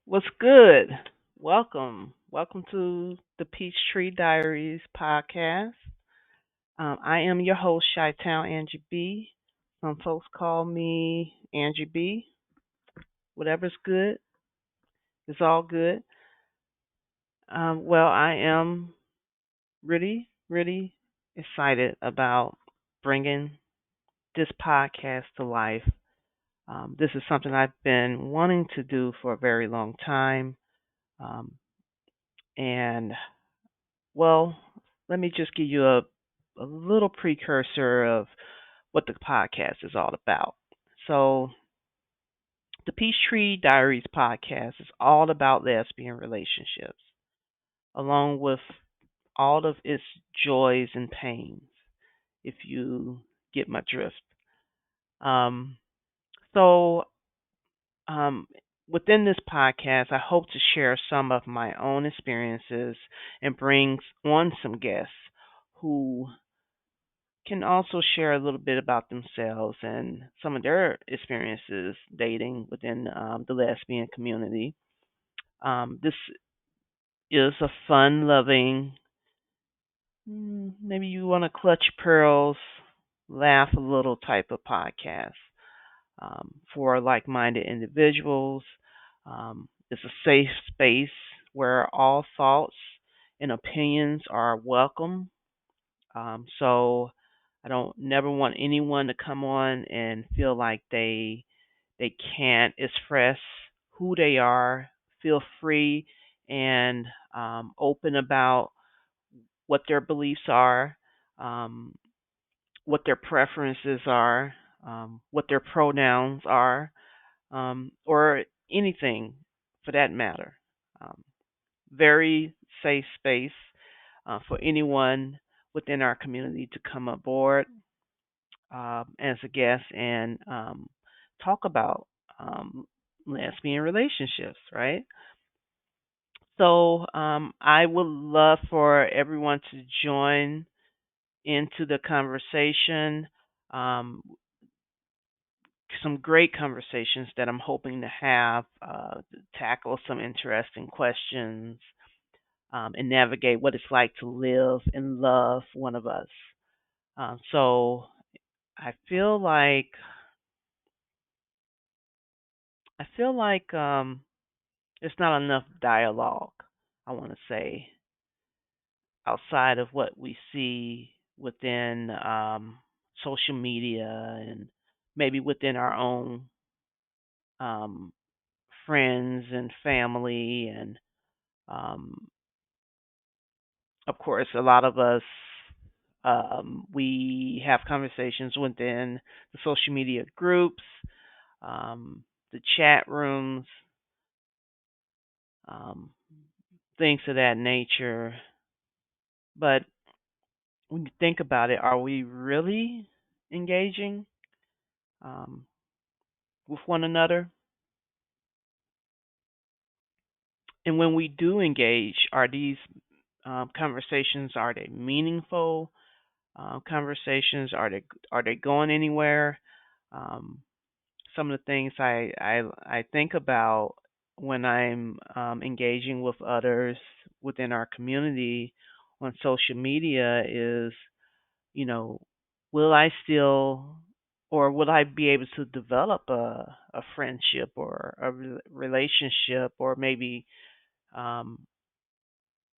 What's good? Welcome to the Peachtree Diaries podcast. I am your host, Chi-Town Angie B. Some folks call me Angie B. Whatever's good is all good. Well, I am really excited about bringing this podcast to life. This is something I've been wanting to do for a very long time. Um, and Well, let me just give you a little precursor of what the podcast is all about. So, the Peachtree Diaries podcast is all about lesbian relationships, along with all of its joys and pains, if you get my drift. Um, so, um, within this podcast, I hope to share some of my own experiences and bring on some guests who can also share a little bit about themselves and some of their experiences dating within the lesbian community. This is a fun loving, maybe you want to clutch pearls, laugh a little type of podcast for like minded individuals. It's a safe space where all thoughts and opinions are welcome. So I don't never want anyone to come on and feel like they can't express who they are. Feel free and open about what their beliefs are, um, what their preferences are, what their pronouns are, or anything for that matter. Um, Very safe space for anyone within our community to come aboard as a guest and talk about um, lesbian relationships, right? So I would love for everyone to join into the conversation. Um, some great conversations that I'm hoping to have, tackle some interesting questions, and navigate what it's like to live and love one of us. So I feel like I feel like there's not enough dialogue, I want to say, outside of what we see within social media and maybe within our own um, friends and family. And um, of course, a lot of us, we have conversations within the social media groups, the chat rooms, um, things of that nature. But when you think about it, are we really engaging um, with one another? And when we do engage, are these conversations, are they meaningful conversations? Are they going anywhere? Um, some of the things I think about when I'm engaging with others within our community on social media is, you know, will I still or will I be able to develop a friendship or a relationship, or maybe um,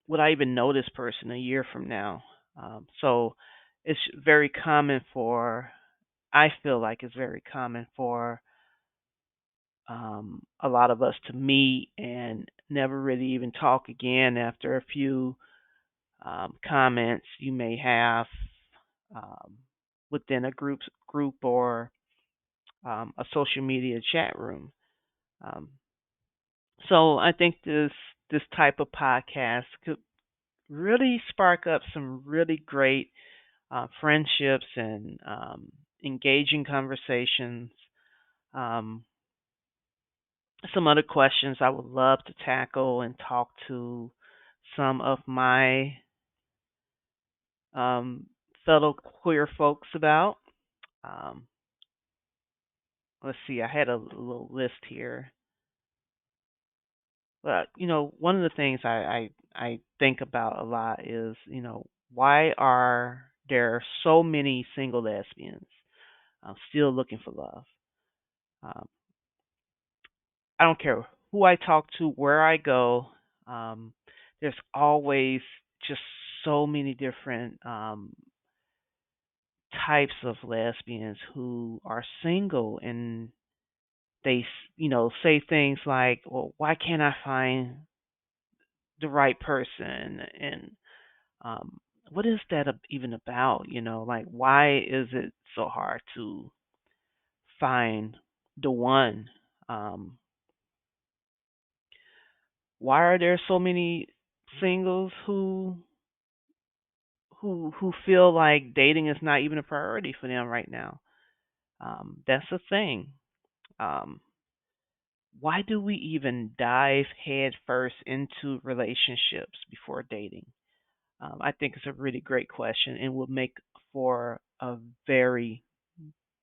would I even know this person a year from now? So it's very common for, I feel like it's very common for a lot of us to meet and never really even talk again after a few comments you may have um, within a group or a social media chat room. Um, so I think this type of podcast could really spark up some really great friendships and engaging conversations. Um, some other questions I would love to tackle and talk to some of my um, fellow queer folks about. Um, let's see, I had a little list here. But one of the things I think about a lot is, why are there so many single lesbians still looking for love? Um, I don't care who I talk to, where I go. Um, there's always just so many different types of lesbians who are single, and they, say things like, "Well, why can't I find the right person?" And um, what is that even about? Like, why is it so hard to find the one? Um, why are there so many singles who feel like dating is not even a priority for them right now? That's the thing. Um, why do we even dive head first into relationships before dating? I think it's a really great question and will make for a very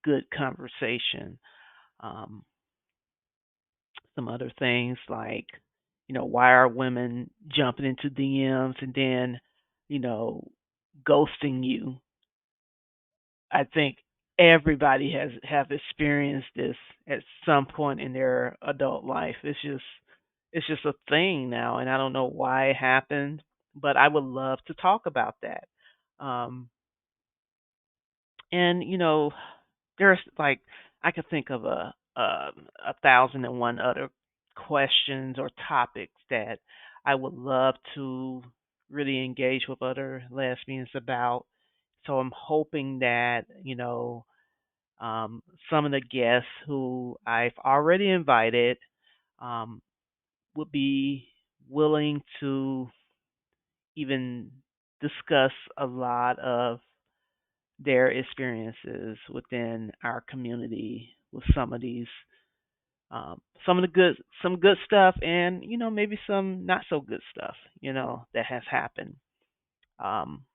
good conversation. Um, some other things like, why are women jumping into DMs and then, you know, ghosting you? I think everybody has have experienced this at some point in their adult life. It's just a thing now, and I don't know why it happened, but I would love to talk about that. Um, and there's like, I could think of a thousand and one other questions or topics that I would love to really engage with other lesbians about. So I'm hoping that some of the guests who I've already invited um, would be willing to even discuss a lot of their experiences within our community with some of the some good stuff, and maybe some not so good stuff that has happened. um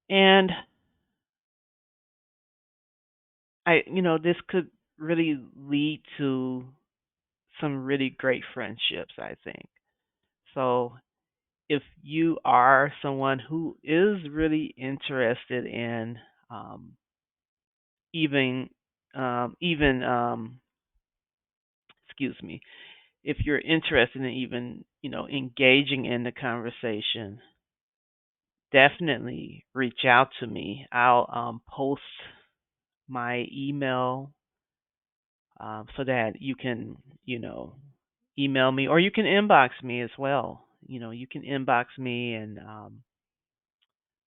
and this could really lead to some really great friendships, I think. So if you are someone who is really interested in um even excuse me, if you're interested in even, engaging in the conversation, definitely reach out to me. I'll post my email so that you can, you know, email me, or you can inbox me as well. You can inbox me and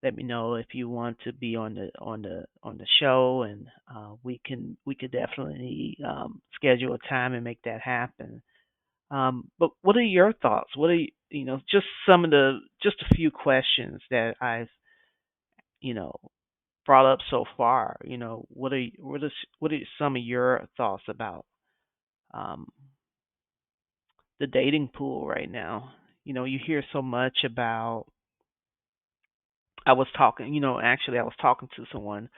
let me know if you want to be on the show, and we could definitely schedule a time and make that happen. But what are your thoughts? What are just just a few questions that I've you know brought up so far. What are some of your thoughts about um, the dating pool right now? You hear so much about. I was talking, actually, I was talking to someone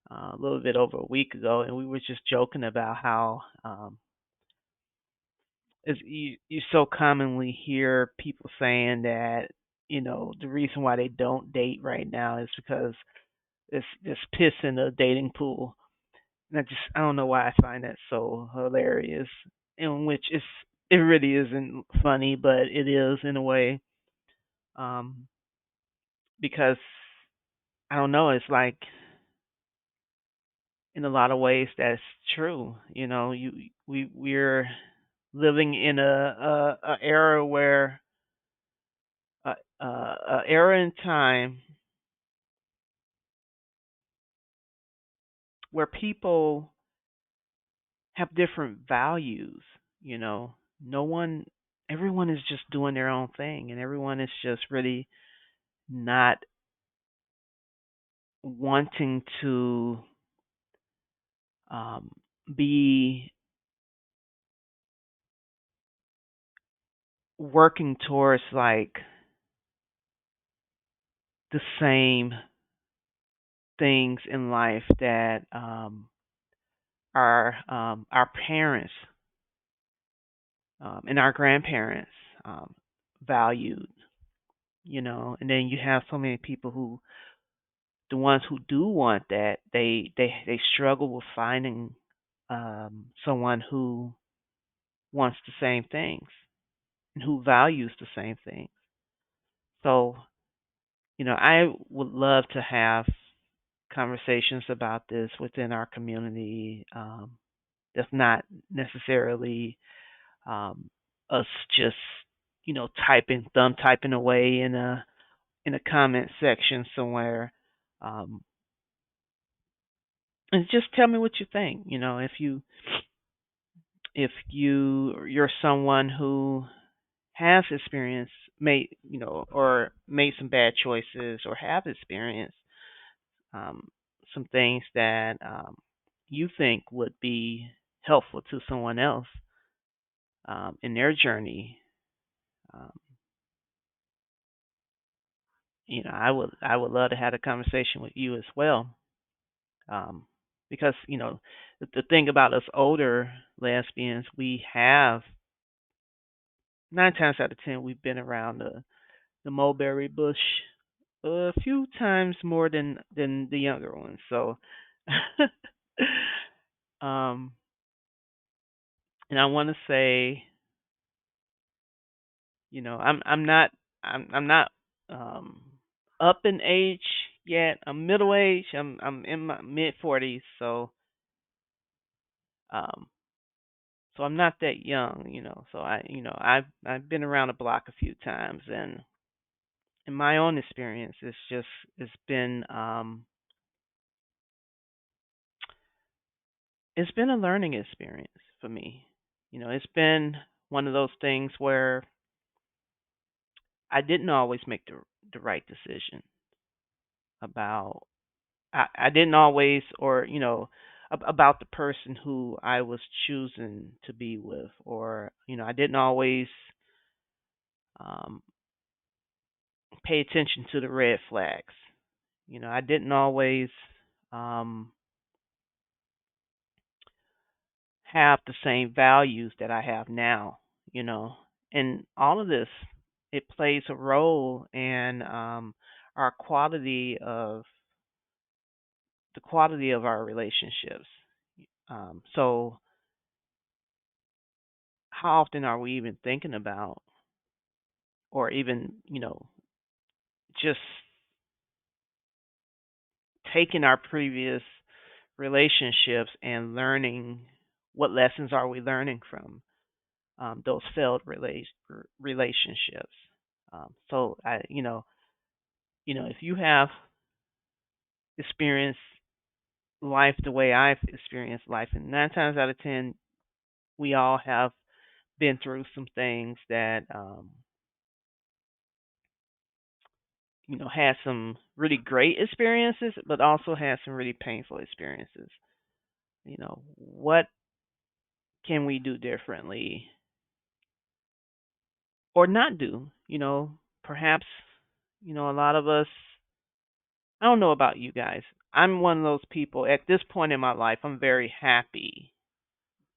a little bit over a week ago, and we were just joking about how you so commonly hear people saying that the reason why they don't date right now is because it's piss in the dating pool. And I don't know why I find that so hilarious. In which it really isn't funny, but it is in a way, um, because I don't know. It's like in a lot of ways that's true. We're living in a era where a era in time where people have different values. No one, everyone is just doing their own thing, and everyone is just really not wanting to um, be working towards like the same things in life that our parents and our grandparents um, valued, and then you have so many people who, the ones who do want that, they struggle with finding someone who wants the same things and who values the same things. So, I would love to have conversations about this within our community. That's not necessarily us just, thumb typing away in a comment section somewhere. Um, and just tell me what you think. If you're someone who has experienced made or made some bad choices, or have experienced um, some things that you think would be helpful to someone else in their journey. um, I would love to have a conversation with you as well. um, because the thing about us older lesbians, we have, 9 times out of 10, we've been around the mulberry bush a few times more than the younger ones. So, um, and I want to say, I'm not um up in age yet. I'm middle age. I'm in my mid 40s. Um, so I'm not that young. So I've been around the block a few times, and in my own experience, it's been a learning experience for me. It's been one of those things where I didn't always make the right decision about. I didn't always, or about the person who I was choosing to be with, or I didn't always um, pay attention to the red flags. I didn't always um, have the same values that I have now. You know, and all of this, it plays a role in our quality of our relationships. So how often are we even thinking about, or even just taking our previous relationships and learning, what lessons are we learning from those failed relationships? So if you have experienced life the way I've experienced life, and 9 times out of 10, we all have been through some things that had some really great experiences, but also had some really painful experiences. What can we do differently or not do? Perhaps, a lot of us, I don't know about you guys. I'm one of those people at this point in my life, I'm very happy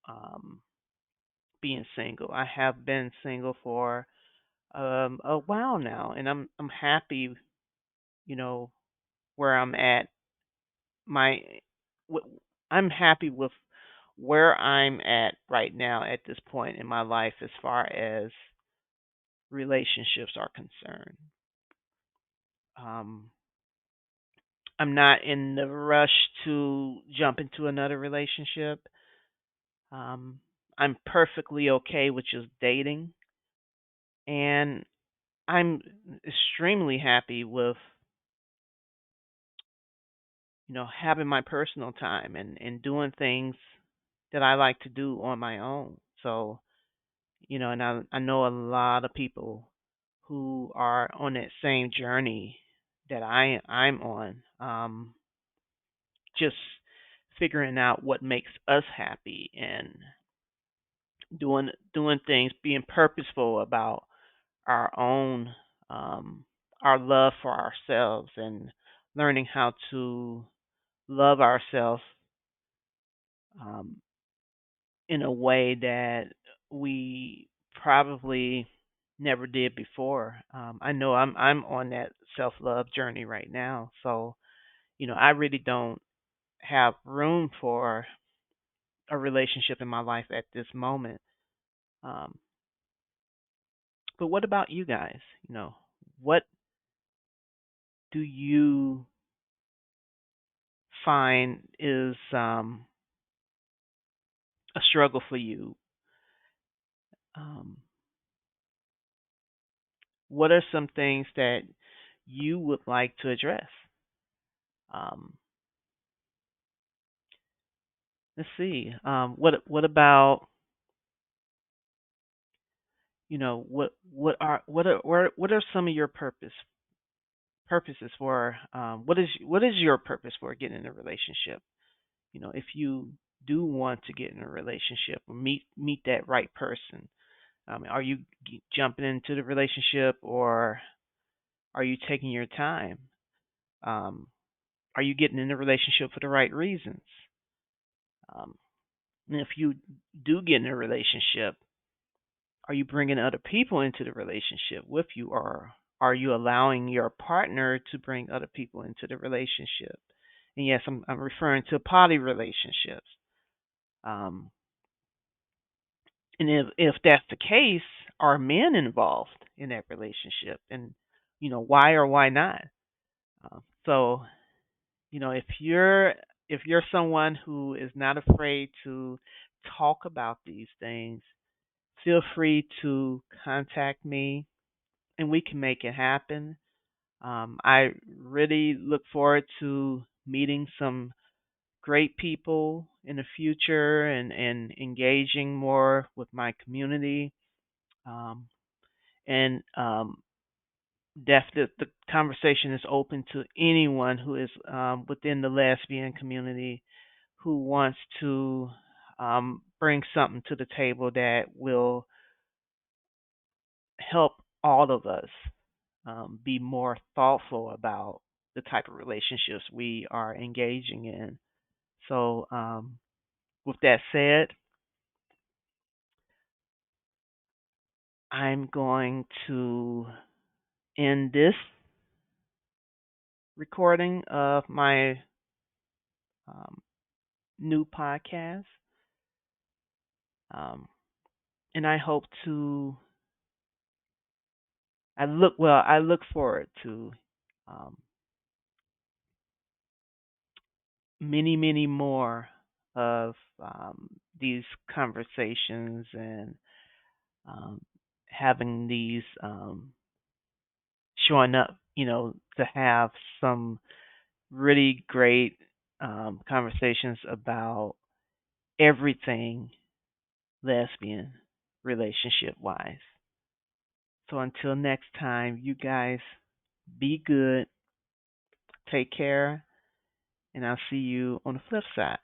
um, being single. I have been single for a while now, and I'm happy, you know, where I'm at. My, I'm happy with where I'm at right now at this point in my life as far as relationships are concerned. Um, I'm not in the rush to jump into another relationship. Um, I'm perfectly okay with just dating, and I'm extremely happy with having my personal time and doing things that I like to do on my own. So and I know a lot of people who are on that same journey that I'm on. Just figuring out what makes us happy and doing things, being purposeful about our own um, our love for ourselves, and learning how to love ourselves um, in a way that we probably never did before. I know I'm on that self love journey right now, so I really don't have room for a relationship in my life at this moment. Um, but what about you guys? What do you find is a struggle for you? Um, what are some things that you would like to address? Um, let's see. What about what are some of your purposes for what is your purpose for getting in a relationship? If you do want to get in a relationship or meet that right person, are you jumping into the relationship, or are you taking your time? Um, are you getting in a relationship for the right reasons? Um, and if you do get in a relationship, are you bringing other people into the relationship with you, or are you allowing your partner to bring other people into the relationship? And yes, I'm referring to poly relationships. Um, and if that's the case, are men involved in that relationship? And why or why not? So if you're someone who is not afraid to talk about these things, feel free to contact me and we can make it happen. I really look forward to meeting some great people in the future and engaging more with my community. Um, and the conversation is open to anyone who is within the lesbian community who wants to bring something to the table that will help all of us be more thoughtful about the type of relationships we are engaging in. So, with that said, I'm going to end this recording of my um, new podcast. Um, and I hope to, I look forward to um, many, many more of these conversations and um, having these showing up, to have some really great conversations about everything lesbian relationship wise. So until next time, you guys be good, take care, and I'll see you on the flip side.